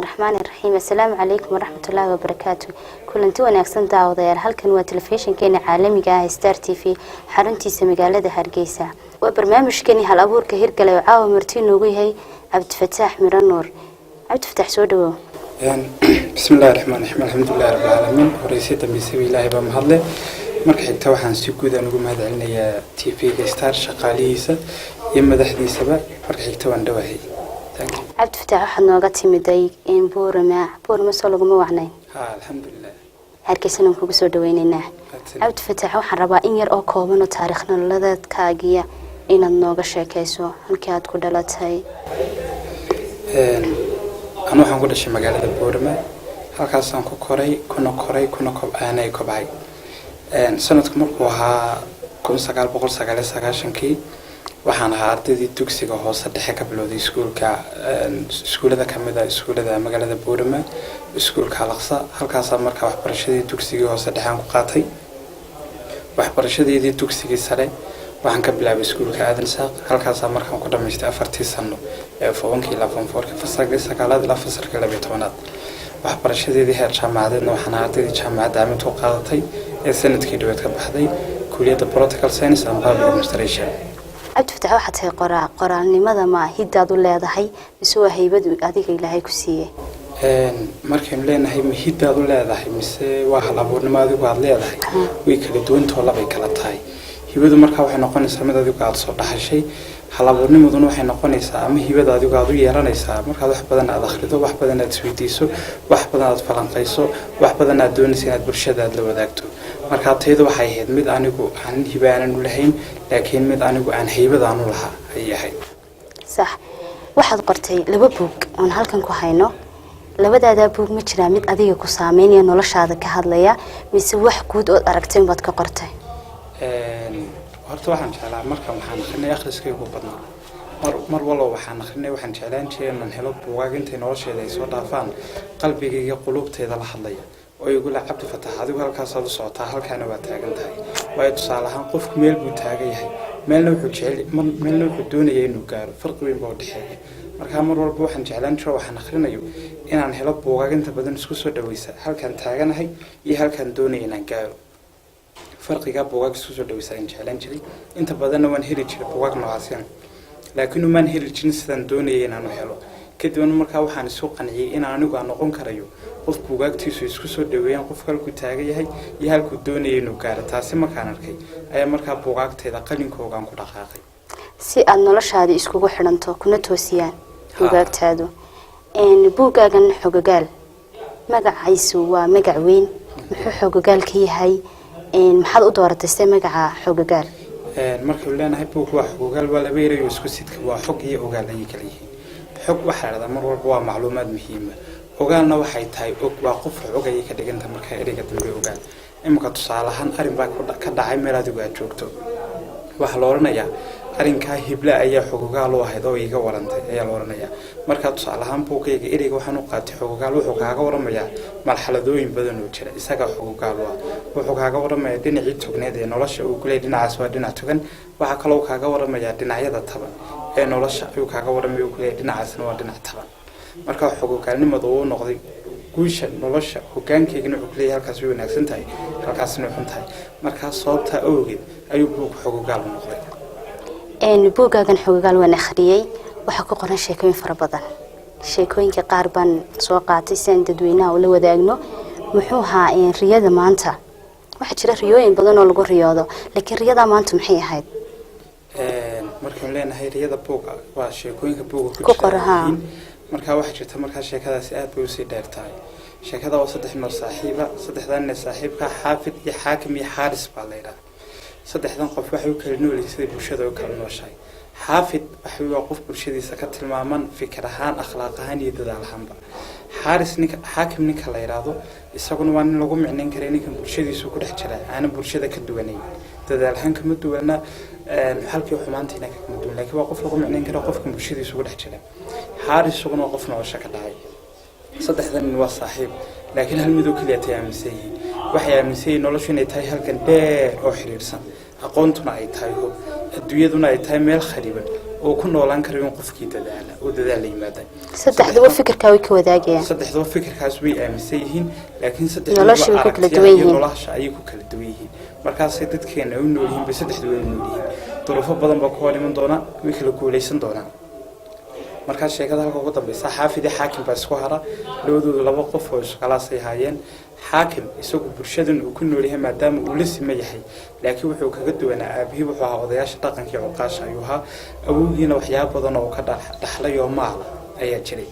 الرحمن الرحيم. السلام عليكم ورحمة الله وبركاته. كلنتي wanaagsan daawadayaal halkan waa telefishinkeena caalamiga ah Star TV xaruntiisa magaalada Hargeysa. Waa barnaamijkeeni hal abuurka hirgalay oo caawa martii noogu yahay Cabdifataax Miro Nuur. Cabdifataax soo dhawow. Bismillahir Rahmanir Rahim. Alhamdulillahi rabbil alamin. Horeysada bismi Ilaahay ba mahadle. Marka xigta waxaan si guud ah ugu mahadcelinayaa TV-ga Star shaqaalihiisa iyo madaxdiisaba. Marka xigta waan dhawahay. Cabdifataax waxaad nooga timiday in Boorama soo laguma wacnayn. Alhamdulillah. Hargeysana kugu soo dhaweynaynaa. Cabdifataax waxaan rabaa in yar oo kooban oo taariikh nololeedkaaga inaad nooga sheekayso halkii aad ku dhalatay. Anu waxaan ku dhashay magaalada Boorama. Halkaas aan ku koray kuna aanay kobcay. Sanadku markuu ahaa 1999 waxaan ahaa ardaydii dugsiga hoose dhexe ka bilowday iskuulada kamid ah iskuulada magaalada Boorama iskuulka Alaqsa halkaas markaa waxbarashadii dugsiga hoose dhexe aan ku qaatay waxbarashadii dugsiga sare waxaan ka bilaabay iskuulka Aadan Saaq halkaas markaan ku dhameystay 4 sano ee foonka ilaa foonka fasalka sagaalaad ilaa fasalka 12aad waxbarashadii heer jaamacadeedna waxaan ardaydii jaamacadda amid ku qaadatay ee sanadkii dhawaad ka baxday kulliyadda Political Science and Public Administration. Cabdifataax waxaad tahay qoraalnimada ma hidaad u leedahay mise waa haybad adiga Ilaahay ku siiyay markaan leenahay ma hidaad u leedahay mise waa hal abuurnimo adigu aad leedahay way kala duwan too laba kala tahay hibadu markaa waxay noqonaysaa mid adigu aad soo dhaxashay hal abuurnimaduna waxay noqonaysaa ama hibada adigu aad u yeelanaysaa markaa wax badan aad akhrido wax badan aad isweydiiso wax badan aad falanqayso wax badan aad doonayso inaad bulshada la wadaagto marka tayada waxay ahayd mid anigu aan hibaanan u lahayn laakiin mid anigu aan haybadaan u lahaa ay ahayd sax waxaad qortay laba buug oo halkan ku hayno labadaada buug ma jira mid adiga ku saameynaya noloshaada ka hadlaya mise wax guud oo aragtay baad ka qortay horta waxaan jeclaa marka waxaan akhrinay akhriskaygu badnaa mar walba waxaan akhrinay waxaan jeclaan jiray inaan helo buugaag intay nolosheeda ay soo dhaafaan qalbigayga qulubteeda la hadlaya oo igu la Cabdifataax adigu halkaas aad u socotaa halkaana waa taagan tahay way tusaale ahaan qofku meel buu taagan yahay meelna wuxuu doonayaa inuu gaaro farqi weyn baa u dhaxeeya marka mar walba waxaan jeclaan jiray waxaan akhrinayo inaan helo buugaag inta badan isku soo dhaweysa halkaan taaganahay iyo halkaan doonaya inaan gaaro farqiga buugaag isku soo dhaweysa aan jeclaan jiray inta badanna waan heli jiray buugaag noocaasina laakiin uma heli jirin sidaan doonayay inaan helo kadib markaa waxaan isku qanciyay in anigu aan noqon karayo qof buugaagtiisu isku soo dhaweeyaan qof halku taagan yahay iyo halku doonayay inuu gaaro taasi markaan arkay ayaa markaa buugaagteeda qalinkooga ku dhaqaaqay si aad noloshaada iskugu xidhanto kuna toosiyaan buugaagtaadu buugaagan xogagaal magaciisu waa magac weyn muxuu xogagaal ka yahay maxaad u dooratay magaca xogagaal markii uu leenahay buug waa xogagaal waa laba erayo isku sidka waa xog iyo ogaal ay kala yihiin xog waxa la mar walba waa macluumaad muhiim ah ogaalna waxay tahay waa qof xog ay ka dhiganta marka ereyga dambe ogaal imka tusaale ahaan arin baa ka dhacay meel adigu aad joogto waxa la oranayaa arinka hibla ayaa xogogaal u ahayd oo iga warantay ayaa la oranayaa marka tusaale ahaan buugayga ereyga waxaan u qaatay xogogaal wuxuu kaaga waramayaa marxaladooyin badan oo jira isaga xogogaal wuxuu kaaga waramayaa dhinacii togneed ee nolosha uu kulay dhinacaas waa dhinac togan waxa kale oo kaaga waramayaa dhinacyada taban ee nolosha uu kaaga waramayo uu kulay dhinacaasna waa dhinac taban marka xogogaalnimadu uu noqday guusha nolosha hoggaankeygana wuxuu kulay halkaas way wanaagsan tahay halkaasna xun tahay marka sababta awgeed ayuu buug xogogaal noqday buugaagan xogagaal waan akhriyay waxa ku qoran sheekooyin fara badan sheekooyinka qaar baan soo qaatay si aan dadweynaha ula wadaagno muxuu ahaa riyada maanta waxa jira riyooyin badan oo lagu riyoodo laakiin riyada maanta maxay ahayd markaan leenahay riyada buuga waa sheekooyinka buuga ku qoran marka waxa jirta marka sheekadaasi aad bay u sii dheertahay sheekada waa saddex noo saaxiiba saddexdan saaxiibka xaafid iyo xaakim iyo xaaris baa la yiraahdaa saddexdan qof waxay u kala nool yihiin bulshada oo kala nooshahay xaafid waxa uu qof bulshadiisa ka tilmaaman fikir ahaan akhlaaq ahaan iyo dadaal ahaanba xaaris ninka xaakim ninka la yiraahdo isaguna waa nin lagu micnayn karo ninka bulshadiisa ku dhex jira aan bulshada ka duwanayn dadaal ahaan kama duwana halkii xumaantiina kama duwan laakiin waa qof lagu micnayn karo qofka bulshadiisa ku dhex jira xaaris isaguna qof nolosha ka dhacay saddexdan waa saaxiib laakiin hal mid oo kaliya tayaamisay waxay aaminsan noloshu inay tahay halkan dheer oo xiriirsan aqoontuna ay tahay adduunyaduna ay tahay meel khariban oo ku noolaan karo in qofkii dadaala oo dadaal la yimaada saddexduba fikirka way ka wadaagayaan saddexduba fikirkaas way aaminsan yihiin laakiin nolosha way ku kala duwan yihiin nolosha ayay ku kala duwan yihiin markaas dadkeena u nool yihiin bay saddexduba u nool yihiin duruufo badan baa ku hor iman doona way kala guuleysan doonaan markaas sheekada halka ugu dambaysa xaafidi xaakim baa isku hara labadoodu laba qof oo shaqalaasay haayeen xaakim isagu bulshadan uu ku nool yahay maadaama uu la sima yahay laakiin wuxuu kaga duwanaa aabihii wuxuu ahaa odayaasha dhaqankii cuqaasha ayuu ahaa awowgiina waxyaabo badan oo ka dhaxlay oo maal ayaa jiray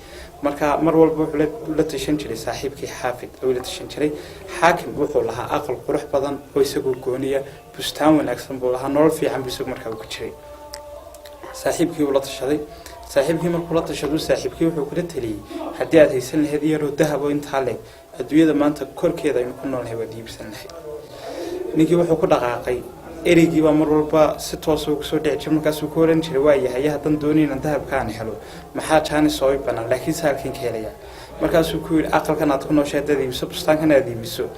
marka mar walba wuxuu la tashan jiray saaxiibkii xaafid oo la tashan jiray xaakim wuxuu lahaa aqal qurux badan oo isagoo gooniya bustaan wanaagsan buu lahaa nolol fiican buu isagu markaa ku jiray saaxiibkii uu la tashaday saaxiibkii markuu la tashado saaxiibkii wuxuu kula taliyay haddii aad haysan lahayd iyadoo dahab oo intaa leeg adduunyada maanta korkeeda aynu ku noolnahay waad iibsan lahayd ninkii wuxuu ku dhaqaaqay ereygii baa mar walba si toos ugu soo dhici jiray markaasuu ku oran jiray waa yahay haddaan doonayna dahabkaan helo maxaa jaanis oo banaan laakiin saalkiin ka helaya markaasuu ku yidhi aqalkan aad ku nooshay haddaad iibiso bustaankan aad iibiso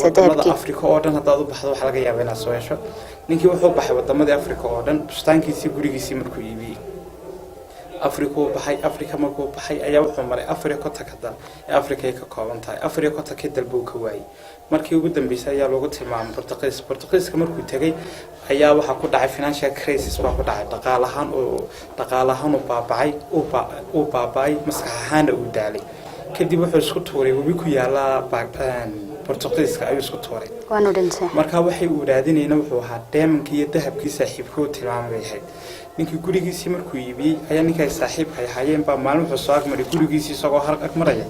wadamada afrika oo dhan haddaad u baxdo waxaa laga yaaba inaad soo hesho ninkii wuxuu baxay wadamadii afrika oo dhan bustaankiisii gurigiisii markuu iibiyey afrika baxay afrika markuu baxay ayaa wuxuu maray afrika dal ee afrika ay ka kooban tahay afrika dal buu ka waayay markii ugu dambeysay ayaa loogu tilmaamay Portugiiska markuu tagay ayaa waxa ku dhacay financial crisis baa ku dhacay dhaqaalahaan uu baabay maskax ahaan uu daalay kadib wuxuu isku tuuray webi ku yaala Portugiiska ayuu isku tuuray waanu dhintay marka waxay u raadinayna wuxuu ahaa diamond iyo dahabkii saaxiibkuu tilmaamay ninkii gurigiisii markuu iibiyay ayaa ninkay saaxiibka hayeen baa maalin wuxuu soo agmaray gurigiisii isagoo halka maraya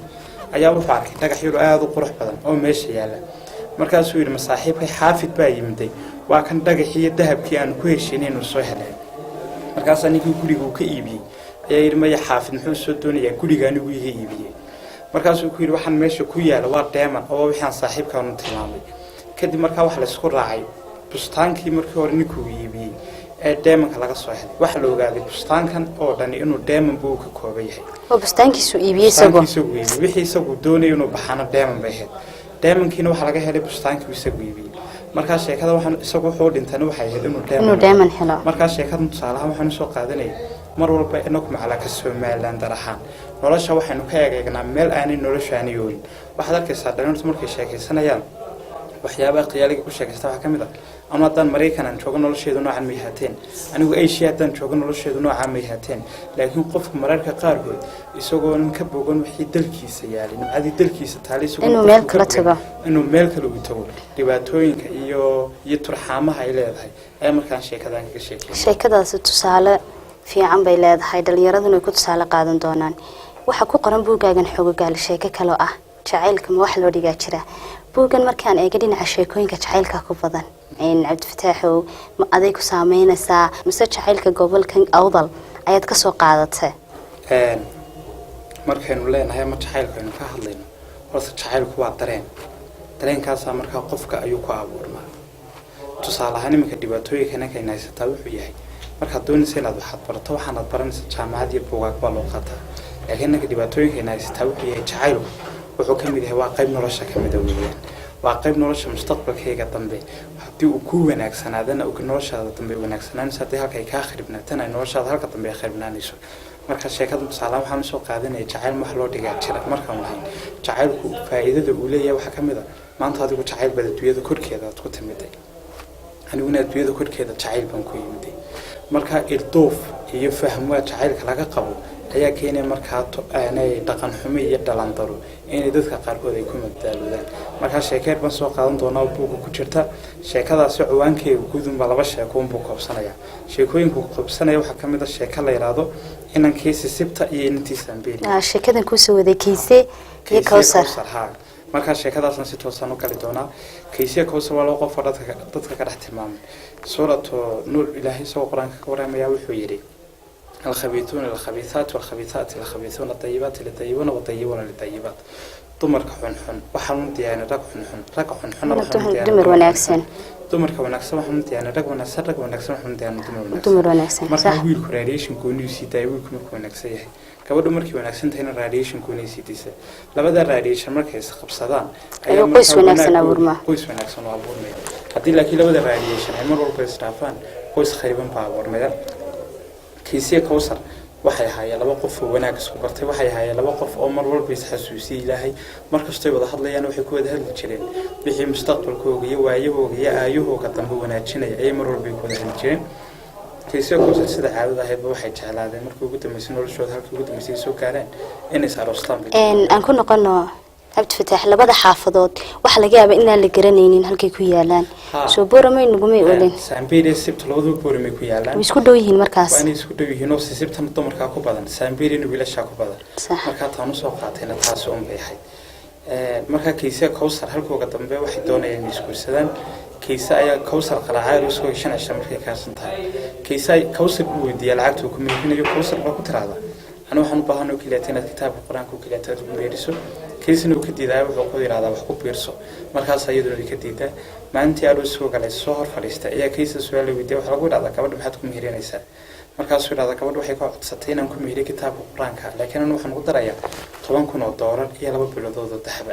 ayaa wuxuu arkay dhagax yar aad u qurux badan oo meesha yaala markaasuu yiri masaaxiibkay xaafid baa yimid waa kan dhagaxii dahabkii aan ku heshiinay inuu soo helay markaas ninkii guriga uu ka iibiyay ayaa yiri ma xaafid muxuu soo doonayaa guriga anigu iga iibiyay markaasuu ku yiri waxaan meesha ku yaala waa diamond oo waxaan saaxiibkaan tilmaamay kadib markaa wax la isku raacay bustaankii markii hore ninkuu iibiyay ee diamond laga soo helay waxa la ogaaday bustaankan oo dhan inuu diamond buu ka kooban yahay oo bustaankiisu iibiyay isagoo wixii isagu doonay inuu baxana diamond bay ahayd diamondkiina waxa laga helay bustaankii isagu iibiyay marka sheekada waxaan isagu wuxuu dhintana waxay ahayd inuu diamond helo marka sheekada tusaalaha waxaan soo qaadanay mar walba inagu macalaka Soomaaliland daraxan nolosha waxaanu ka eegaynaa meel aanay noloshaani yoolin waxaad arkaysaa dhalinyaradu markay sheekaysanayaan waxyaabaha qiyaaliga ku sheekaysta waxa kamid ah ama haddaan Mareykan aan joogo nolosheedu noocan ma yahaateen anigu Asia haddaan joogo nolosheedu noocan ma yahaateen laakiin qofka mararka qaarkood isagoo ka bogan wixii dalkiisa yaalin adi dalkiisa taaliso inuu meel kala tago u tago dhibaatooyinka iyo turxaamaha ay leedahay ayaa markaan sheekadan kaga sheekadaas tusaale fiican bay leedahay dhalinyaraduna ku tusaale qaadan doonaan waxa ku qoran buugaagan xogogaal sheeko kale ah jacaylka ma wax loo dhigaa jira buugan markaan eega dhinaca sheekooyinka jacaylka ku badan Cabdifataax ma aday ku saameynaysaa mise jacaylka gobolkan awdal ayaad ka soo qaadatay markaynu leenahay ma jacaylkaynu ka hadlayno horta jacaylku waa dareenkaas markaa qofka ayuu ku abuurmaa tusaale ahaan iminka dhibaatooyinka keenay haysataa wuxuu yahay markaad doonaysa inaad waxaad barato waxaad baranaysaa jaamacad iyo buugaag baa loo qaataa laakiin dhibaatooyinka haysataa wuxuu yahay jacaylku wuxuu ka mid yahay waa qayb nolosha ka mid ah weeyaan waa qayb nolosha mustaqbalkayga dambe hadii uu ku wanaagsanaadana uu noloshaada dambe wanaagsanaan sadii halka ay ka khiribnaatana noloshaada halka dambe ay khiribnaanayso marka sheekada tusaalaha waxaan soo qaadanay jacayl wax loo dhigaa jira markaan lahayn jacaylku faa'iidada uu leeyahay waxa kamid ah maanta adigu jacayl bada dunyada korkeeda aad ku timiday aniguna dunyada korkeeda jacayl baan ku yimiday marka irdoof iyo faham waa jacaylka laga qabo ayaa keenay markaa aanay dhaqan xumo iyo dhalandaro inay dadka qaarkood ay ku madaaludaan marka sheekad baan soo qaadan doonaa buuga ku jirta sheekadaas ciwaankeedu gudunba laba sheeko uu koobsanaya sheekooyinku koobsanaya waxa kamid ah sheeko la yiraahdo inankiisa sibta iyo inantiisa ambeeli sheekadan ku soo waday Kiise iyo Kawsar marka sheekadaas si toosan u kala doonaa Kiise Kawsar waa loo qof dadka ka dhex tilmaamay suuratu nuur ilaahay soo quraanka ka waramaya wuxuu yiri الخبيثون الخبيثات والخبيثات الخبيثون الطيبات للطيبون والطيبون للطيبات دمر كحنحن وحنون ديانة رق حنحن دمر وناكسن دمر كوناكسن وحنون ديانة رق وناكسن وحنون ديانة دمر وناكسن صح ويل كراديشن كوني سيتاي ويل كوناكسن كبر دمر كوناكسن تهنا راديشن كوني سيتيسه لبدا راديشن مركز قبصدان أيوة قيس وناكسن أبورما قيس وناكسن أبورما هدي لكن لبدا راديشن عمر والقيس رافان قيس خريبان بأبورما kiisiya kawsar waxay ahaayeen laba qof oo wanaag isku bartay waxay ahaayeen laba qof oo mar walba is xasuusiyay ilaahay markastoo wada hadlayaan waxay ku wada hadli jireen wixii mustaqbalkooda iyo waayahooda iyo aayahooda dambe wanaajinaya ay mar walba ku wada hadli jireen kiisiya kawsar sida caadada ahayd waxay jeclaadeen markii ugu dambeysay noloshooda halkii ugu dambeysay soo gaareen inay saarostaan aan ku noqono عبد فتاح لبدا حافظات waxa laga yaabaa in la garanaynin halkay ku yaalaan soo boorama inaguma oolin Sambiri sibt labadu boorama ku yaalaan way isku dhow yihiin markaas waan isku dhow yihiin oo sibtan dumarka ku badan Sambiri inuu wiilasha ku badan marka taanu soo qaatayna taas oo bay marka kiisa kawsar halkooga dambe waxay doonayeen iskuulsadaan kiisa ayaa kawsar qaraacay oo soo shanasha markay ka santahay kiisa kawsar uu weydiiyay lacagtu ku meeyinayo kawsar ba ku tiraada ana waxaan u baahanahay kaliya kitaabka quraanka kaliya taad u meeriso kiisna uu ka diiday wuxuu ku yiraahdaa wax ku biirso markaas ayaduna ay ka diiday maanta aad soo galay soo hor fadhiistay ayaa kiisa su'aal weydiiyay wax lagu yiraahdaa gabadha maxaad ku meerinaysaa markaas uu yiraahdaa gabadha waxay ka codsatay inaan ku meeriyo kitaabka quraanka laakiin anu waxaan ugu darayaa $10,000 iyo 2 bilood oo dahab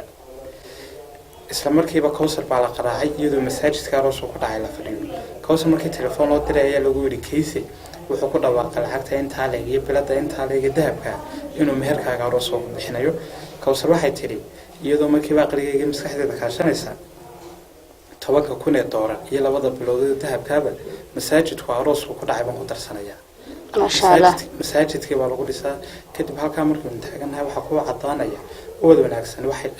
isla markiiba kawsar baa la qaraacay iyadoo masaajidka aroos ku dhacay la fadhiyo kawsar markii telefoon loo diray ayaa lagu yiri kiisi wuxuu ku dhawaaqay lacagta inta leeg iyo bilada inta leeg dahabka inuu meherkaaga aroos ku bixinayo kawsar waxay tiri iyadoo markiiba aqrigeega maskaxdeeda ka shanaysa $10,000 iyo 2 bilood oo dahabkaaba masaajidku aroos ku dhacay baan ku darsanaya ما شاء الله masaajidkii baa lagu dhisaa kadib halka markuu taaganahay waxa ku cadaanaya oo wanaagsan waxay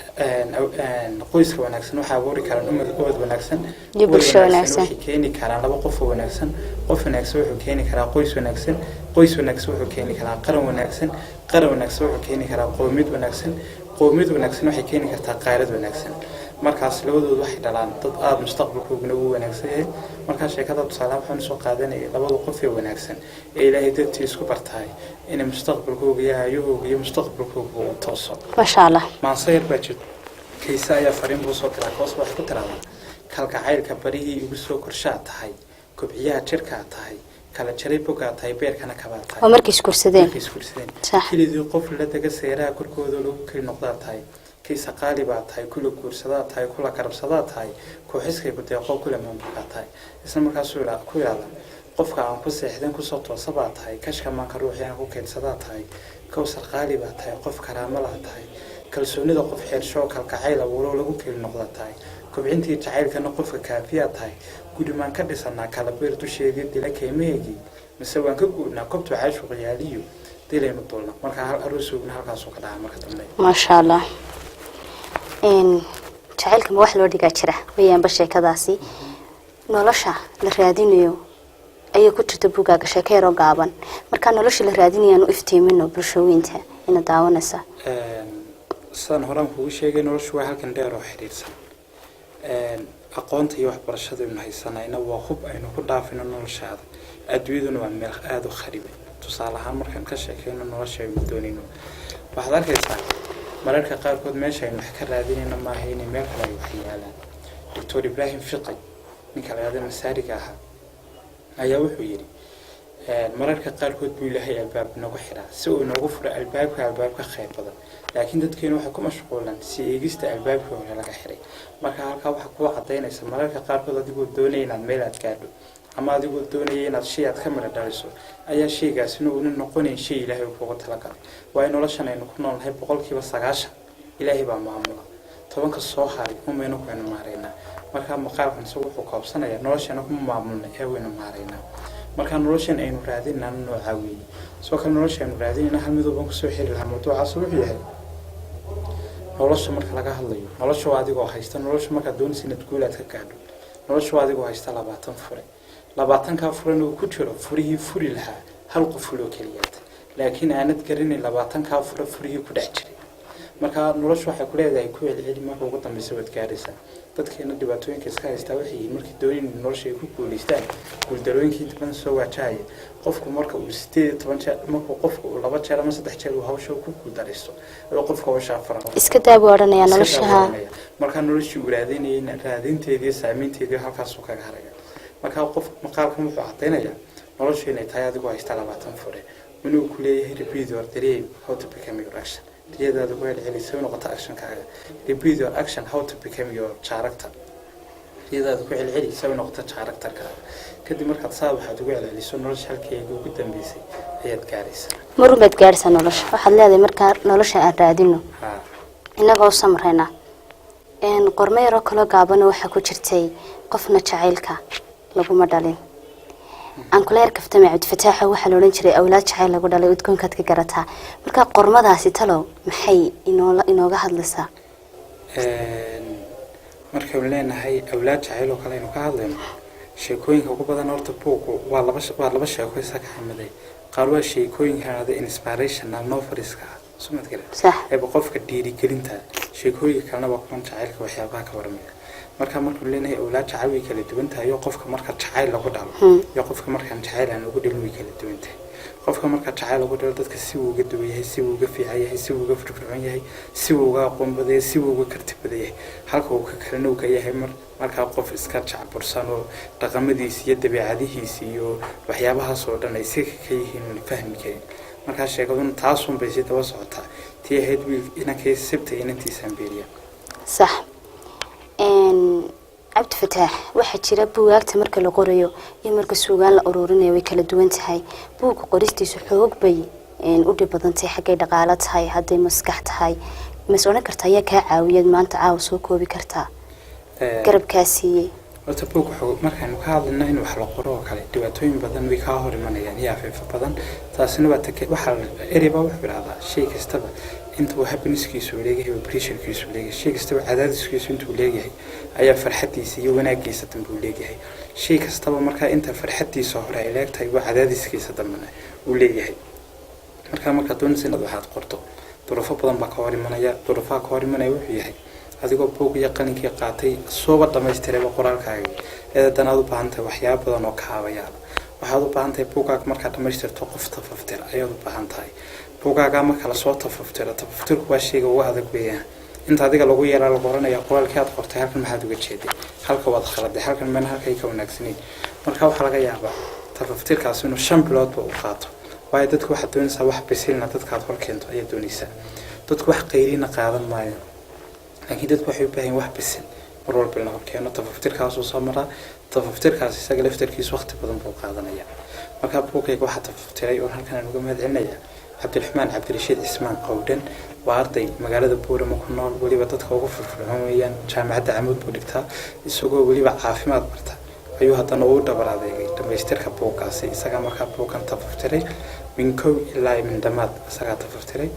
qoyska wanaagsan waxa abuuri karaan umad wanaagsan bulsho wanaagsan waxay keeni karaan laba qof wanaagsan qof wanaagsan wuxuu keeni karaa qoys wanaagsan wuxuu keeni karaa qaran wanaagsan wuxuu keeni karaa qoomiyad wanaagsan waxay keeni kartaa qaarad wanaagsan markaas labadoodu waxay dhalaan dad aad mustaqbalkooda ugu wanaagsan yahay markaas sheekada tusaale waxaan soo qaadanay labada qof ee wanaagsan ee ilaahay dadkii isku bartay in mustaqbalkooda iyo mustaqbalkooda uu tooso ma sha Allah ma sayr budget kiisa ayaa fariin buu soo diray koos wax ku tiraada kalgacaylka barihii ugu soo korshaa tahay kobciyaha jirka tahay kala jaray boga tahay beerkana ka baatay oo markii iskursadeen xilidii qof la daga seeraha korkooda lagu kala noqdaa tahay kiisa qaali baa tahay kula guursadaa tahay kula karabsadaa tahay kooxiskay ku deeqo kula maamulka tahay isla markaas uu ku yiraahdo qofka aan ku seexdeen ku soo toosaba tahay kashka maan ka ruuxi aan ku keedsadaa tahay kawsar qaali baa tahay qof karaamo la tahay kalsoonida qof xeersho kalgacayl awoolo lagu kala noqdaa tahay kobcintii jacaylkana qofka kaafiya tahay gudimaan ka dhisanaa kala beer dusheedii dila keemeegi mise waan ka guudnaa kobtu caashu qiyaaliyo dilayno doolna marka hal aroosuna halkaas oo ka dhacay marka dambe ma sha Allah jacaylka ma wax loo dhigaa jira weeyaan basheekadaasi nolosha la raadinayo ayay ku jirta buugaaga sheekayro gaaban marka nolosha la raadinayaan u iftiimino bulshooyinta ina daawanaysa san horaan kugu sheegay noloshu waa halkan dheer oo xiriirsan aqoonta iyo waxbarashada inuu haysanayna waa hub aynu ku dhaafino noloshaada adduunyaduna waa meel aad u khariban tusaale ahaan markaan ka sheekayno nolosha aynu doonayno waxaad arkaysaa mararka qaarkood meesha aynu wax ka raadinayno ma aha inay meel kale ay wax yaalaan Dr. Ibrahim Fiqi ninka la yiraahdo masaariga ah ayaa wuxuu yiri mararka qaarkood buu Ilaahay albaab nagu xiraa si uu nagu furo albaabka khayr badan laakiin dadkeenu waxa ku mashquulan si eegista albaabka hore laga xiray marka halka waxa ku cadeynaysa mararka qaarkood adigoo doonayay inaad meel aad gaadho ama adigoo doonayay inaad shay aad ka mara dhaliso ayaa shaygaas inuu noqonayn shay Ilaahay kugu talagalay waa in noloshan aynu ku noolnahay 90% Ilaahay baa maamula 10 soo haray umaynu ku maareynaa marka maqaalkan soo wuxuu koobsanayaa noloshana kuma maamulna ee waynu maareynaa marka noloshan aynu raadinayna nooca weyn soo kale noloshan aynu raadinayna hal mid oo ku soo xiriir lahaa mawduuca soo yahay nolosha marka laga hadlayo nolosha adigoo haysta nolosha marka doonaysid inaad guulaad ka gaadho nolosha adigoo haysta 20 fure 20 furan oo ku jiro furihii furi lahaa hal qof loo kaliyaad laakiin aanad garanin 20 fure furihii ku dhex jiray marka nolosha waxay ku leedahay ku celceli marka ugu dambeysay wad gaaraysaa dadkeena dhibaatooyinka iska haysta waxay markii doonayeen nolosha ay ku guuleystaan guuldarooyinkii dibadda soo waajahaya qofku marka uu 18 jeer marka qofku uu 2 jeer ama 3 jeer uu hawsha ku guuldareysto oo qofka uu shaqo iska daab waranaya nolosha marka nolosha uu raadinteedii saameynteedii halkaas uu kaga haraya marka qof maqaalkan wuxuu cadeynayaa nolosha inay tahay adigu haysta 20 fure inuu ku leeyahay repeat your dream how to become your action diyadaada ku celcelisay noqota action kaaga repeat your action how to become your character riyadaada ku celceli si ay noqoto karakterka kadib markaad saa waxaad ugu celceliso nolosha halkeega ugu dambeysay ayaad gaaraysaa marumaad gaaraysaa nolosha waxaad leedahay markaa nolosha aan raadino inagoo samrayna qormo yaroo kaloo gaabana waxaa ku jirtay qofna jacaylka laguma dhalin aan kula yar kaftame cabdifataax waxaa la odhan jiray awlaad jacayl lagu dhalay udgoonkaad ka garataa marka qormadaasi talow maxay inooga hadlaysaa markaynu leenahay awlaad jacayl oo kale aynu ka hadlayno sheekooyinka ugu badan horta buugu waa laba sheeko isaga xamiday qaar waa sheekooyinka inspirational noveliska sumad garan ee qofka dhiirigelinta sheekooyinka kalena waa kuwan jacaylka waxyaabaha ka warmaya markuu leenahay awlaad jacayl way kala duwan tahay qofka marka jacayl lagu dhalo iyo qofka marka jacayl aan ugu dhalin way kala duwan tahay qofka marka jacayl lagu dhalo dadka si uu uga duwan yahay si uu uga fiican yahay si uu uga firfircoon yahay si uu uga aqoon badan yahay si uu uga karti badan yahay halka uu ka kalena uu ka yahay marka qof iska jacbursan oo dhaqamadiisa iyo dabeecadihiisa iyo waxyaabahaas oo dhan ay si ka yihiin fahmi karin marka sheekaduna taas un bay si daba socotaa tii ahayd wiil inankay sabta inantiisaan beeriya صح عبد فتاح waxaa jira buugaagta marka la qorayo iyo marka suugaan la ururinayo way kala duwan tahay buuga qoristiisu xoog bay u dhib badan tahay xagga dhaqaale tahay haday maskax tahay mas'uulin kartaa ayaa ka caawiyad maanta caaw soo koobi kartaa garabkaasi wata buuga markaan ka hadlayno in wax la qoro oo kale dhibaatooyin badan way ka hor imanayaan iyo afeef badan taasina waxa eriba wax biraada shay kastaba intuu happiness-kiisu leeyahay pressure-kiisu leeyahay shay kastaba cadaadiskiisu intuu leeyahay ayaa farxadiisa iyo wanaagiisa dambu leeyahay shay kastaba marka inta farxadiisa hore ay leegtahay waa cadaadiskiisa dambana uu leeyahay marka doonaysa inaad waxaad qorto duruufo badan baa ka hor imanaya duruufaha ka hor imanaya wuxuu yahay adigoo buug iyo qalinkii qaatay soo dhamaystiray qoraalkaaga eedan aad u baahan tahay waxyaabo badan oo kaabaya waxaad u baahan tahay buugaaga marka dhamaystirto qof tafaftir ayaad u baahan tahay buugaaga marka la soo tafaftirku waa shayga ugu adag weeyaan inta adiga lagu yeelaa la qoranaya qoraalkii aad qortay halkan maxaad uga jeeday halka waad khaladay halkan ma halkay ka wanaagsaneyn marka waxa laga yaabaa tafaftirkaas inuu 5 bilood u qaato waayo dadku waxa doonaysaa wax bisilna dadka aad horkeento ayaa doonaysaa dadku wax qeyrina qaadan maayo laakiin dadku waxay u baahan wax bisil mar walba la horkeeno tafaftirkaas oo soo mara tafaftirkaas isaga laftarkiisa waqti badan buu qaadanaya marka buugayga waxa tafaftiray oo halkan uga mahadcelinaya cabdiraxmaan cabdirashiid cismaan qowdan waa arday magaalada Boorama ku nool waliba dadka ugu firfircoon weeyaan jaamacadda Amood buu dhigtaa isagoo waliba caafimaad barta ayuu haddana u dhabaraaday dhamaystirka buugaasi isaga markaa buugan tafaftiray min kow ilaa min dhammaad isaga tafaftiray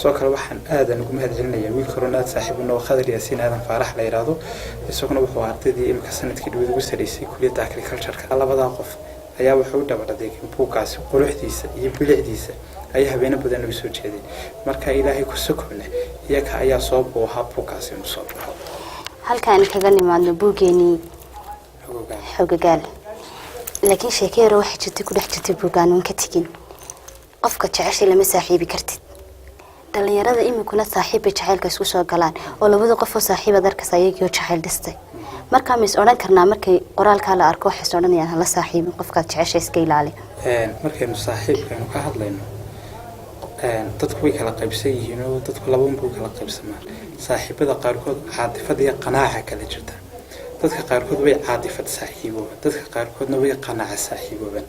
soo kale waxaan aadan ugu mahadcelinayaa wiilka Ronald saaxiibna oo Khadar Yaasiin aadan Faarax la yiraahdo isaguna wuxuu ardaydii imka sanadkii dhow ugu sareysay kulliyadda agriculture-ka labada qof ayaa wuxuu u dhabaraaday buugaasi quruxdiisa iyo bilicdiisa ay habeena badan u soo jeedeen marka ilaahay ku sokone iyaga ayaa soo booha buugaasi u soo baxo halkaan kaga nimaadno buugeeni xogagal laakiin sheekayro waxa jirtay ku dhex jirtay buugaan ka tigin qofka jeceshay lama saaxiibi kartid dhalinyarada imikuna saaxiib jacaylka isku soo galaan oo labada qof oo saaxiib darkas ayagoo jacayl dhistay marka ma is oran karnaa markay qoraalka la arko waxa soodhanayaan la saaxiibin qofka jeceshay iska ilaali markaynu saaxiibkaynu ka hadlayno dadku way kala qaybsan yihiin oo dadku laba buu kala qaybsamaan saaxiibada qaarkood caadifad iyo qanaaca kala jirta dadka qaarkood way caadifad saaxiibo dadka qaarkoodna way qanaaca saaxiiboban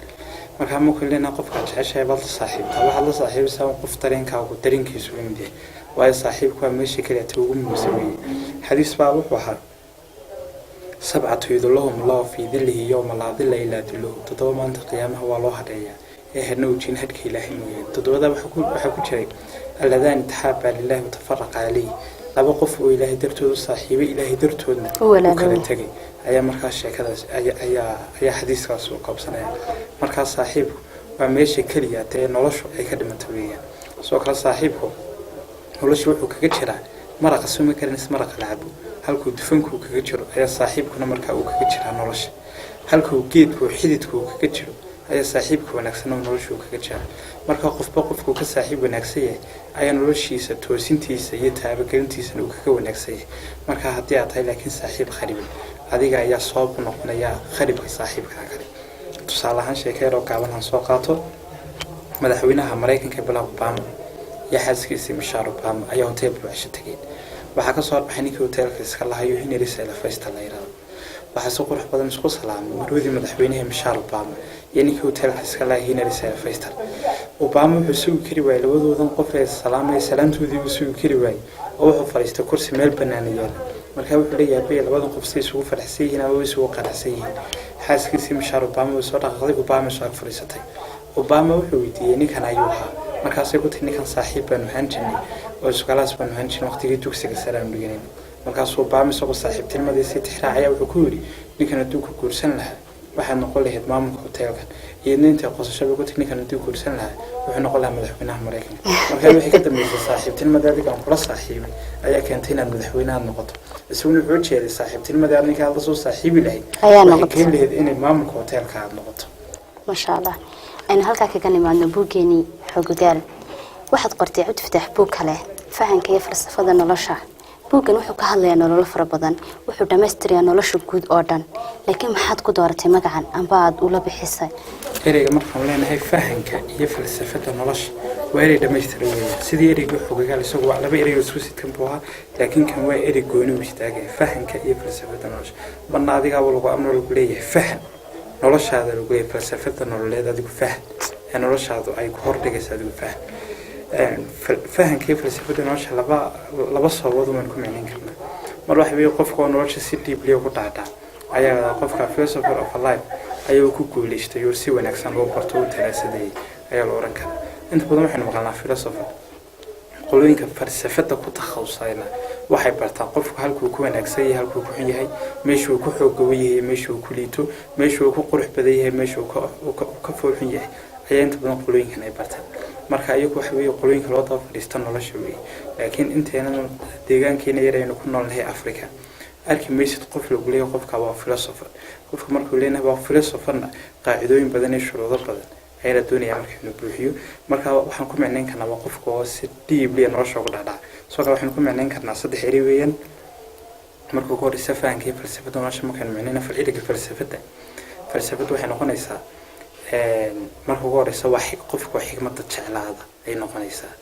marka ma kulleena qofka jeceshay bal saaxiibta waxa la saaxiibsan qof dareenkaagu dareenkiisu weyn yahay waayo saaxiibku waa meesha kaliya ugu muhiimsan xadiis baa wuxuu ahaa sab'atu yadulhum la fi dhillihi yawma la dhilla illa dhilluhu todoba maanta qiyaamaha waa loo hadeeyaa هنا وجين هاد كيله مويان تدودا وحكو جري الذين تحابا لله وتفرق عليه لaba qof oo ilaahay dartood saaxiibay ilaahay dartoodna kala tagay ayaa markaas sheekadaas ayaa xadiiskaas oo qabsanaya markaas saaxiibku waa meesha kaliya ee noloshu ay ka dhimanto weeyaan soo kala saaxiibku noloshu wuxuu kaga jiraa maraqa suma karin maraqa laabo halkuu dufanku kaga jiro ayaa saaxiibkuna markaa uu kaga jiraa nolosha halkuu geedku xididku kaga jiro ayaa saaxiibku wanaagsan oo noloshu kaga jira marka qofku ka saaxiib wanaagsan yahay ayaa noloshiisa toosintiisa iyo taabagelintiisa uu kaga wanaagsan yahay marka haddii aad tahay laakiin saaxiib kharib adiga ayaa soo noqonaya kharibka saaxiibka kale tusaale ahaan sheekayro gaaban soo qaato madaxweynaha Mareykanka Barack Obama iyo xaaskiisa Michelle Obama ayaa hotel buuxsha tagay waxa ka soo baxay ninkii hotelka iska lahayo Henry Selfester la yiraahdo waxaa si qurux badan isku salaamay marwadii madaxweynaha Michelle Obama iyo ninkii hotelka iska lahayn Henry Feister. Obama wuxuu sugi kari waayay labadoodan qof ee salaamay salaantoodii uu sugi kari waayay oo wuxuu fadhiistay kursi meel bannaan yaal. markaa wuxuu leeyahay labadan qof si isugu faraxsan yihiin oo isugu qanacsan yihiin. xaaskiisii Michelle Obama soo dhaqaaqday Obama soo fadhiisatay. Obama wuxuu weydiiyay ninkan ayuu ahaa markaasay ku tiri ninkan saaxiib baan waxaan jirnay oo iskalaas baan waxaan jirnay waqtigii dugsiga sare aan dhiganay. markaas Obama soo saaxiibtinimadiisii tixraacay wuxuu ku yiri ninkan hadduu ku guursan lahaa waxaan noqon lahayd maamulka hotelka iyo ninta qosashada ku tiri ninkan hadduu guursan lahaa wuxuu noqon lahaa madaxweynaha Mareykanka. markaa wixii ka dambeysay saaxiibtinimadaadii aan kula saaxiibay ayaa keentay inaad madaxweynaha noqoto. isaguna wuxuu jeeday saaxiibtinimadaadii ninka aad soo saaxiibi lahayd ayaa noqotay inay maamulka hotelka aad noqoto. ما شاء الله أنا هلك كأني مع نبوجيني حقوقال واحد قرتي عد فتح بوك له فهم كيف فلسفة النلاشة بوجن وحو كهلا نلول فربضان وحو دمستري نلاشة جود أردن لكن ما حد قدرته مجعن أم بعد ولا بحسه إيري مرحبا لنا هاي فهم كيف فلسفة النلاشة وإيري دمستري سيدي إيري حقوقال سووا على بإيري وسوسي كمبوها لكن كان وإيري جونو مشتاقه فهم كيف فلسفة النلاشة بالنادي قبل وأمر الكلية فهم noloshaada lagu yeey falsafada nololeed adigu faham noloshaadu ay ku hordhigaysaa adigu faham fahamkii falsafada nolosha laba sababood oo ku macnayn karna mar waxa weeye qofka nolosha si deeply ugu dhaadhac ayaa qofka philosopher of life ayuu ku guuleystay oo si wanaagsan loo barto oo talaasaday ayaa loo oran karaa inta badan waxaan maqalnaa philosopher qolooyinka falsafada ku takhasusayna waxay bartaan qofku halkuu ku wanaagsan yahay halkuu ku xun yahay meeshuu ku xoog yahay meeshuu ku liito meeshuu ku qurux badan yahay meeshuu ka foolxun yahay ayaa inta badan qolooyinkan ay bartaan marka ayagu waxa weeye qolooyinka loo daba fadhiista nolosha weeye laakiin inteena deegaankeena yar aynu ku noolnahay Afrika arki meeshid qof lagu leeyahay qofka waa philosopher qofka markuu leeyahay waa philosopherna qaacidooyin badan iyo shuruudo badan ayna doonayaan markii inuu buuxiyo marka waxaan ku macnayn karnaa waa qofka oo si deeply nolosha ugu dhaadhac soo waxaan ku macnayn karnaa saddex eri weeyaan markuu ku horeysa fahankii falsafada nolosha markaan macnayna falciliga falsafada waxay noqonaysaa markuu ku horeysa wax qofka xigmada jeclaada ay noqonaysaa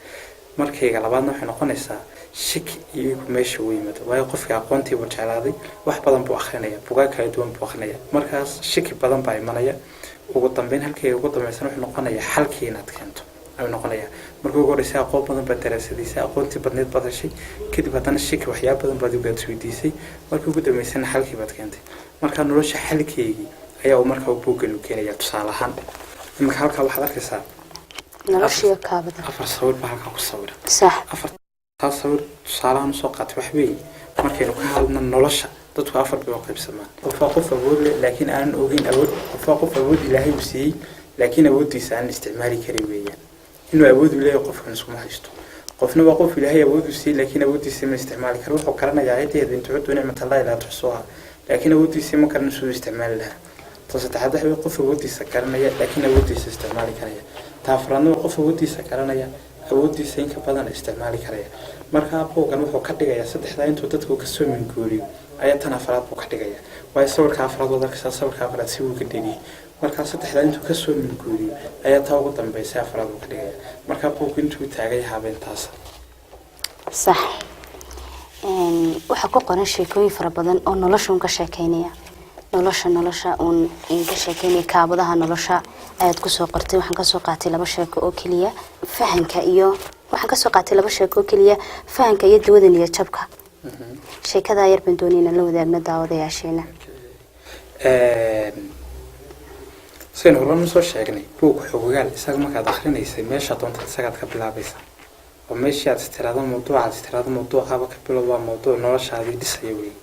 markayga labaadna waxay noqonaysaa shaki iyo meesha uu yimaado waayo qofka aqoontii uu jeclaaday wax badan buu akhrinaya buugaag kala duwan buu akhrinaya markaas shaki badan baa imanaya ugu dambeyn halkii ugu dambeysana wuxuu noqonayaa xalkii inaad keento ayuu noqonayaa markuu ugu horeysa aqoon badan baad daraasadaysaa aqoontii badneed baad heshay kadib haddana shaki waxyaabo badan baad uga weydiisay markii ugu dambeysana xalkii baad keentay marka nolosha xalkeegii ayaa uu markaa buuggan u keenaya tusaale ahaan imika halkaa waxaad arkaysaa noloshiyo kaabada afar sawir baa halkaa ku sawiran صح afartaas sawir tusaalahan soo qaatay wax weeye markaynu ka hadlno nolosha dadku afar bay u qaybsamaan qof awood leh laakiin aan ogeyn awood qof awood Ilaahay u siiyay laakiin awoodiisa aan isticmaali karin weeyaan inuu awood u leeyahay qofkan isku haysto qofna waa qof Ilaahay awood u siiyay laakiin awoodiisa ma isticmaali karo wuxuu qaranayaa ayadii intuu cid nicmada Allah ila tusuha laakiin awoodiisa ma karna soo isticmaali lahaa taasataxad waxa qof awoodiisa garanaya laakiin awoodiisa isticmaali karaya taafrano qof awoodiisa garanaya awoodiisa in ka badan isticmaali karaya marka buugan wuxuu ka dhigayaa saddexda intuu dadku ka soo minguuriyo ayaa tan afraad buu ka dhigayaa way sawirka afraad wada ka sawirka afraad si uu ka dhigay marka saddexda intuu ka soo minguuriyo ayaa taa ugu dambeysay afraad uu ka dhigayaa marka buugan intuu taagay habeentaas صح waxa ku qoran sheekooyin fara badan oo nolosha ka sheekeynaya nolosha uun ka sheekeynaya kaabadaha nolosha aad ku soo qortay waxaan ka soo qaatay laba sheeko oo kaliya fahanka iyo waxaan ka soo qaatay laba sheeko oo kaliya fahanka iyo dawada iyo jabka sheekada yar baan doonayna la wadaagna daawadayaasheena seen horan soo sheegnay buug xogogaal isaga markaad akhrineysay meesha doonta isaga ka bilaabaysa oo meesha istiraado mawduuca ka bilowda mawduuc noloshaadii dhisay weey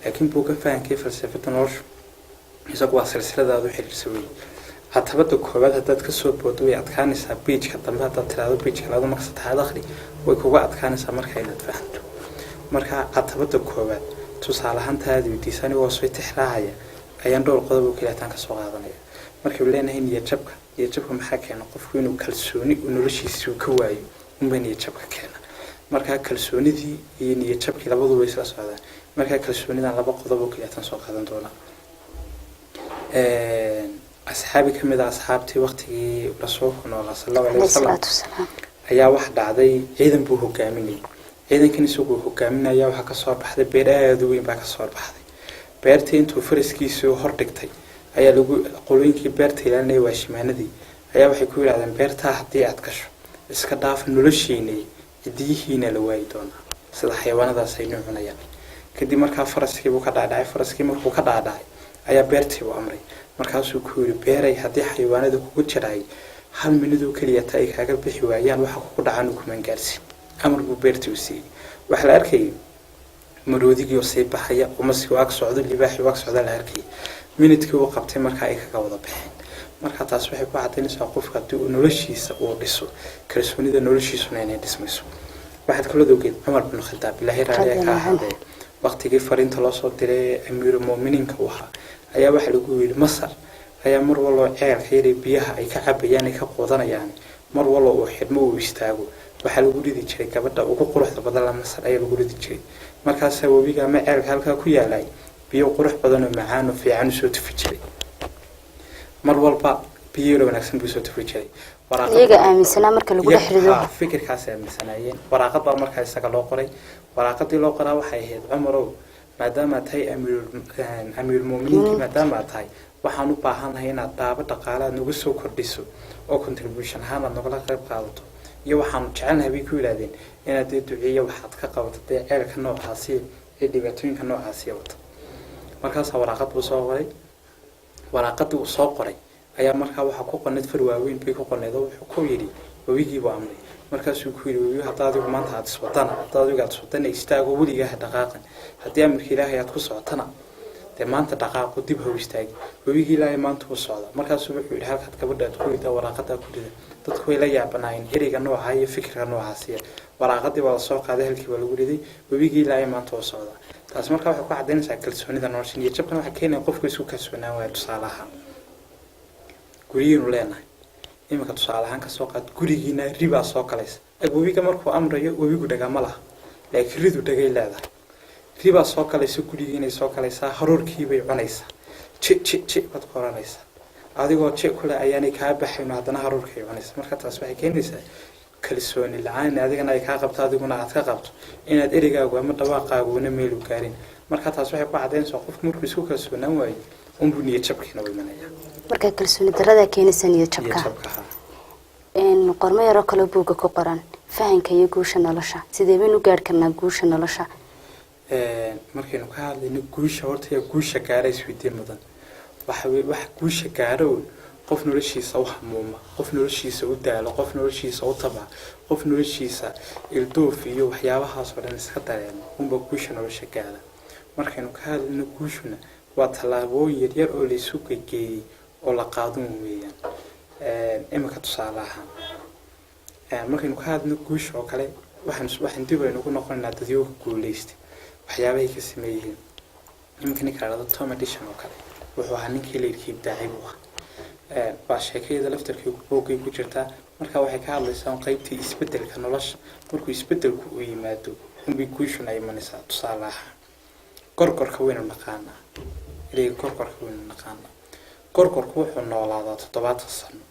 laakiin buugga fahankii falsafada nolosha isagu waa silsiladaadu xiriirsan weey hatabada koobaad hadaad ka soo boodo way adkaanaysaa page-ka dambe hadaad tiraado page-ka labaad marka saddexaad akhri way kuga adkaanaysaa marka inaad fahanto marka hatabada koobaad tusaale ahaan taadi weydiisani waa soo tixraacaya ayaan dhowr qodob oo kaliya tan ka soo qaadanaya markii uu leenahay niyad jabka maxaa keena qofku inuu kalsooni u noloshiisa ka waayo niyad jabka keena marka kalsoonidii iyo niyad jabkii labaduba isla socdaan marka kalsoonidan laba qodob oo kaliya tan soo qaadan doona asxaabi kamid asxaabtii waqtigii rasuulku sallallahu alayhi wasallam ayaa wax dhacday ciidan buu hogaaminay ciidankan isagoo hogaaminaya waxa ka soo baxday beer aad u weyn baa ka soo baxday beertii intuu faraskiisu hor dhigtay ayaa lagu qolooyinkii beerta ilaalinaya waashimaanadii ayaa waxay ku yidhahdeen beertaa haddii aad gasho iska dhaaf noloshiina cidiyihiina la waayi doonaa sida xayawaanadaas ay noo cunayaan kadib markaa faraskii buu ka dhaadhacay faraskii markuu ka dhaadhacay ayaa beertii u amray markaasuu ku yidhi beeray haddii xayawaanada kugu jiraay hal minidoo keliya ta ay kaaga bixi waayaan waxa kugu dhacaan kuman gaarsiin amar buu beertii u siiyey waxaa la arkayay maroodigii oo sii baxaya umasigii ag socdo libaaxii ag socda la arkayay minidkii uu qabtay markaa ay kaga wada baxeen marka taas waxay ku cadaynaysaa qofka haddii uu noloshiisa uu dhiso kalsoonida noloshiisuna inay dhismayso waxaad kala ogeed Umar bin Khattab ilaahay raaliya ka ahaadee waqtigii fariinta loo soo diray amiirul muuminiinka ayaa waxa lagu yiri Masar ayaa mar walba ceelka yari biyaha ay ka cabayaan ay ka qodanayaan mar walba uu xidmo uu istaago waxa lagu ridi jiray gabadha ugu quruxda badan la Masar ayaa lagu ridi jiray markaas wabiga ma ceelka halka ku yaalay biyo qurux badan oo macaan oo fiican soo tufi jiray mar walba biyo wanaagsan buu soo tufi jiray iyaga aaminsana marka lagu xirido fikirkaas aaminsanaayeen waraaqad baa markaa isaga loo qoray waraaqadii loo qoraa waxay ahayd Umarow maadaama tahay amiirul muuminiinka maadaama tahay waxaan u baahanahay inaad daaba dhaqaalaha nagu soo kordhiso oo contribution ahaan aad nagala qayb qaadato iyo waxaan jecelnahay bay ku yiraahdeen inaad duceeyo waxaad ka qabato ceelka noocaasi ee dhibaatooyinka noocaasi wata markaas waraaqad buu soo qoray waraaqadii uu soo qoray ayaa markaa waxa ku qonad farwaaweyn bay ku qoneedo wuxuu ku yiri wabigii baa amray markaasuu ku yiri wabiga hadaad ugu maanta aad iswadana hadaad ugu aad sodana istaago waliga dhaqaaqan hadii amarkii Ilaahay aad ku socotana de maanta dhaqaaqo dib ha istaagi wabigii Ilaahay maanta uu socda markaasuu wuxuu yiri halkaad gabadha ku rida waraaqada ku rida dadku way la yaabanayeen eriga nooca iyo fikirka noocaasi waraaqadii waa soo qaaday halkii waa lagu riday wabigii Ilaahay maanta uu socda taas markaa waxa ku cadeynaysaa kalsoonida nolosha iyo jabkan waxa keenay qofku isku kalsoonaan waa tusaalaha gurigiinu leenahay imika tusaalahaan ka soo qaad gurigiina riba soo kaleys wabiga markuu amrayo wabigu dhagama laha laakiin ridu dhagay leedahay riba soo kaleysa gurigiina soo kaleysa haroorkii bay cunaysa ci bad qoranaysa adigoo ci kule ayaanay ka baxayno hadana haroorkii cunaysa marka taas waxay keenaysaa kalsooni la'aan adigana ay ka qabto adiguna aad ka qabto inaad erigaagu ama dhawaaqaagu meel u gaarin marka taas waxay ku cadeynaysaa qofku markuu isku kalsoonaan waayo unbu niyad jabkiina way manaya marka kalsooni darada keenaysa niyad jabka qormo yaro kale buuga ku qoran fahanka iyo guusha nolosha sidee baynu u gaar karnaa guusha nolosha markaynu ka hadlayno guusha horta yaa guusha gaaray isweydiin mudan wax guusha gaaro qof noloshiisa u hamuuma qof noloshiisa u daalo qof noloshiisa u taba qof noloshiisa ildoof iyo waxyaabahaas oo dhan iska dareemo unba guusha nolosha gaara markaynu ka hadlayno guushuna waa tallaabooyin yaryar oo la isu geeyay oo la qaado weeyaan imika tusaalaha markaynu ka hadlayno guusha oo kale waxaan dib aynu ku noqonaynaa dadyo guuleystay waxyaabahay ka sameeyeen imika ninka la yiraahdo Tom Edison oo kale wuxuu ahaa ninkii leerkii ibdaacay buu ahaa waa sheekada laftarkii boogay ku jirta marka waxay ka hadlaysaa qaybtii isbedelka nolosha markuu isbedelku u yimaado unbi guushuna ay manaysaa tusaalaha gorgorka weyn naqaana ilaa gorgorka weyn naqaana gorgorku wuxuu noolaadaa 7 sano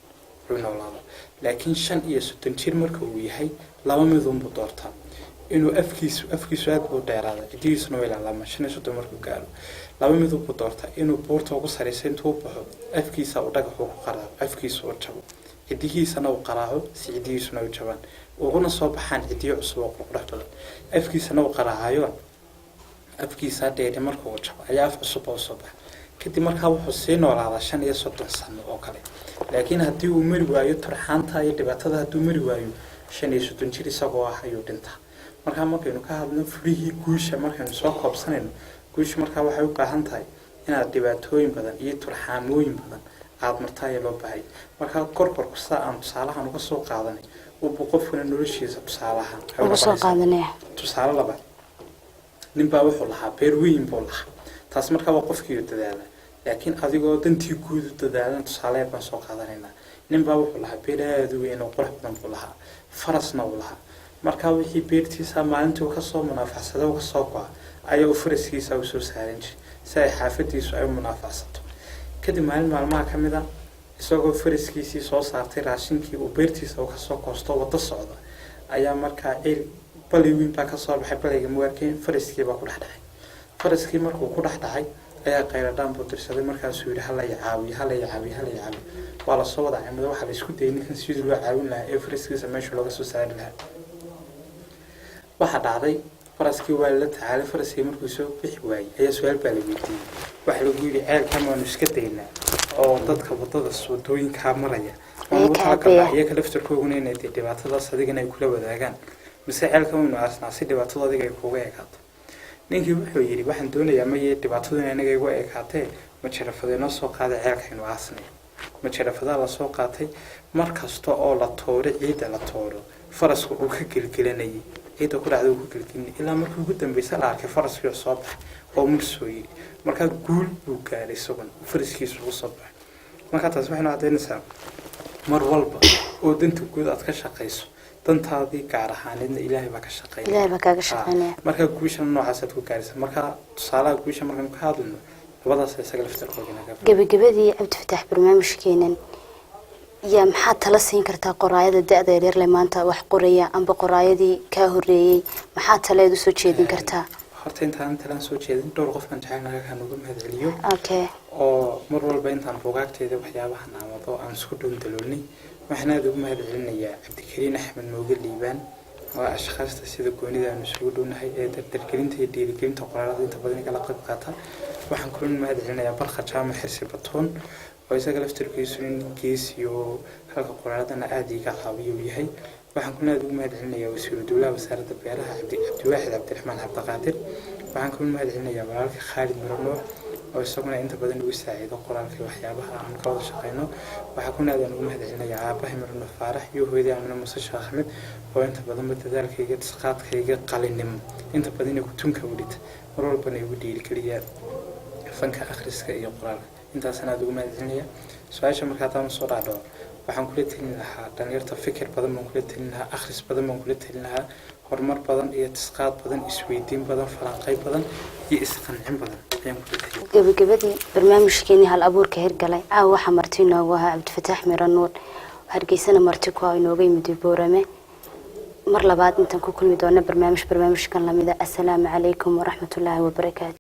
wuxuu noolaadaa laakiin 5 iyo 30 jir marka uu yahay laba mid uu doortaa inuu afkiisu aad u dheeraado cidiisuna way laalama 5 iyo 30 markuu gaaro laba mid uu doortaa inuu buurta ugu sareysan intuu baxo afkiisa uu dhagax ku qaraaco afkiisu uu jabo cidihiisana uu qaraaco si cidiisuna u jabaan uguna soo baxaan cidiyo cusub oo qurux badan afkiisana uu qaraacayo afkiisa dheer markuu jabo ayaa af cusub oo soo baxa kadib markaa wuxuu sii noolaadaa 5 iyo 30 sano oo kale laakiin haddii uu mari waayo tarxaanta iyo dhibaatada hadduu mari waayo 5 iyo 30 jir isagoo ah ayuu dhintaa markaa markaynu ka hadlayno furihii guusha markaynu soo koobsanayno guusha markaa waxay u baahan tahay inaad dhibaatooyin badan iyo turxaamooyin badan aad martaa loo baahay markaa korkorku saa aan tusaalahan uga soo qaadanay uu qofkuna noloshiisa tusaalahan uga soo qaadanay tusaale laba nin baa wuxuu lahaa beer weyn buu lahaa taas markaa waa qofkii dadaala laakiin adigoo dantii guud u dadaalan tusaale baan soo qaadanayna nin baa wuxuu lahaa beer aad u weyn oo qurux badan buu lahaa farasna uu lahaa markaa wixii beertiisa maalintii uu ka soo munaafacsaday uu ka soo go'a ayaa faraskiisa u soo saaran jiray si ay xaafadiisu ay munaafacsato kadib maalmaha ka mid ah isagoo faraskiisii soo saartay raashinkii uu beertiisa ka soo koosto wada socda ayaa markaa bali weyn baa ka soo baxay baliga muwaarkeen faraskii baa ku dhaxdhacay faraskii markuu ku dhaxdhacay ayaa qayladhaan buu dirsaday markaasuu yidhi hala yacaawiyo waa la soo wada cimado waxaa la isku dayay ninkan sidii loo caawin lahaa ee faraskiisa meesha looga soo saari lahaa waxaa dhacday faraskii waa la tacaalay faraskii markuu soo bixi waayey ayaa su-aal baa la weydiiyey waxaa lagu yidhi ceelkan waanu iska daynaa oo dadka wadada wadooyinkaa maraya iyaga laftarkooguna inay dee dhibaatadaas adigana ay kula wadaagaan mise ceelkan waynu aasnaa si dhibaatada adiga ay kuuga ekaato ninkii wuxuu yidhi waxaan doonayaa maye dhibaatadu in anaga igu ekaatee majarafadee noo soo qaaday ceelkaynu aasnay majarafadaa lasoo qaatay mar kasta oo la tooro ciidda la tooro farasku uu ka gelgelanayay ciidda ku dhacda uu ka gelgelinay ilaa markii ugu dambaysa la arkay faraskii oo soo baxay oo mursoo yidhi markaa guul buu gaaray isagun faraskiisu ugu soo baxay markaa taas waxaynu caddaynaysaa mar walba oo danta guud aad ka shaqayso dantaadii gaar ahaaneedna ilaahay baa ka shaqeynaya ilaahay baa kaaga shaqeynaya markaa guushan noocaas aad ku gaaraysa markaa tusaalaha guusha markaynu ka hadlayno labadaas isaga laftarkoodina gabagabadii cabdifataax barnaamijkeenan yaa maxaa tala siin kartaa qoraayada da-da yaryar le maanta wax qoraya amba qoraayadii kaa horeeyey maxaa taleed usoo jeedin kartaa horta intaan talaan soo jeedin dhowr qof baan jecelnahay kaan uga mahadceliyo okay oo mar walba intaan buugaagteeda waxyaabahan amado aan isku dhowndaloolnay waxaan aada ugu mahadcelinayaa cabdikariin axmed mooge liibaan waa ashkhaasta sida goonida aanu isugu dhownahay ee dardargelinta iyo dhiirigelinta qoraalada inta badan igala qayb qaata waxaan kula mahadcelinayaa barkha jaamac xirsi batoon oo isaga laftarkiisu nin geesiyo halka qoraaladana aada iga caawiyo yahay waxaan kuna aada ugu mahadcelinayaa wasiiru dowlaha wasaaradda beeraha cabdiwaaxid cabdiraxmaan cabdiqaadir waxaan kula mahadcelinayaa walaalka khaalid muranoor oo isaguna inta badan ugu saaciido qoraalka waxyaabaha aan ka wada shaqeyno waxaa kuna aadaan ugu mahadcelinayaa aabahay muranoor faarax iyo hooyadii amina muuse sheekh axmed oo inta badanba dadaalkayga disqaadkayga qalinimo inta badan ku tunka welita mar walbana igu dhiirigeliyaa fanka akhriska iyo qoraalka intaasana aada ugu mahadcelinaya su-aasha markaa haddaan soo dhaadhaco waxaan kula telin lahaa dhalinyarta fikir badan baan kula telin lahaa akhris badan baan kula telin lahaa horumar badan iyo tisqaad badan isweydiin badan falanqeyn badan iyo isqancin badan ayaan kula telin gabagabadii barnaamijkeenii hal abuurka hirgalay caawa waxaa marti inoogu ahaa cabdifataax miranuur hargeysana marti ku ah inooga yimid boorame mar labaad intaan ku kulmi doona barnaamijkan lamida assalaamu calaykum waraxmatullaahi wabarakaatu